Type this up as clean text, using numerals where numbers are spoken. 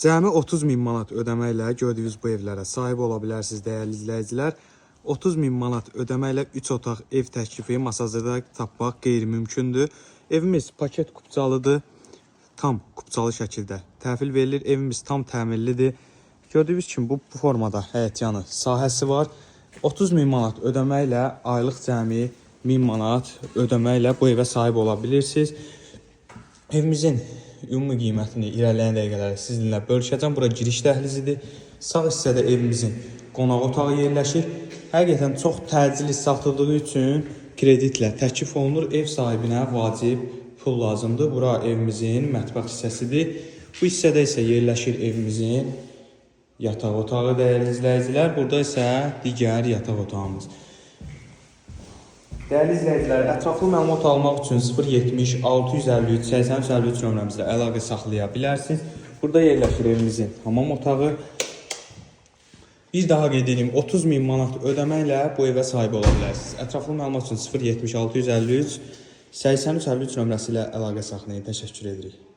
Cəmi 30.000 manat ödəmə ilə gördüyünüz bu evlərə sahib ola bilərsiniz dəyərli izləyicilər. 30.000 manat ödəmə ilə 3 otaq ev təklifi Masazırda tapmaq qeyri-mümkündür. Evimiz paket kupçalıdır. Tam kupçalı şəkildə təhvil verilir. Evimiz tam təmirlidir. Gördüyünüz kimi bu formada həyətyanı sahəsi var. 30.000 manat ödəmə ilə aylıq cəmi 1000 manat ödəmə ilə bu evə sahib ola bilirsiniz. Evimizin ümumi qiymətini irəliləyən dəqiqələrdə sizinlə bölüşəcəm. Bura giriş dəhlizidir. Sağ hissədə evimizin qonaq otağı yerləşir. Həqiqətən çox təcili satıldığı üçün kreditlə təklif olunur. Ev sahibinə vacib pul lazımdır. Bura evimizin mətbəx hissəsidir. Bu hissədə isə yerləşir evimizin yataq otağı dəyərli izləyicilər. Burada isə digər yataq otağımız. Dəyərli izləyicilər, ətraflı məlumat almaq üçün 070 653 8353 nömrəmizlə əlaqə saxlaya bilərsiniz. Burada yerləşir evimizin hamam otağı. Bir daha qeyd edeyim, 30.000 manat ödəmə ilə bu evə sahib ola bilərsiniz. Ətraflı məlumat üçün 070 653 8353 nömrəsi ilə əlaqə saxlayın. Təşəkkür edirik.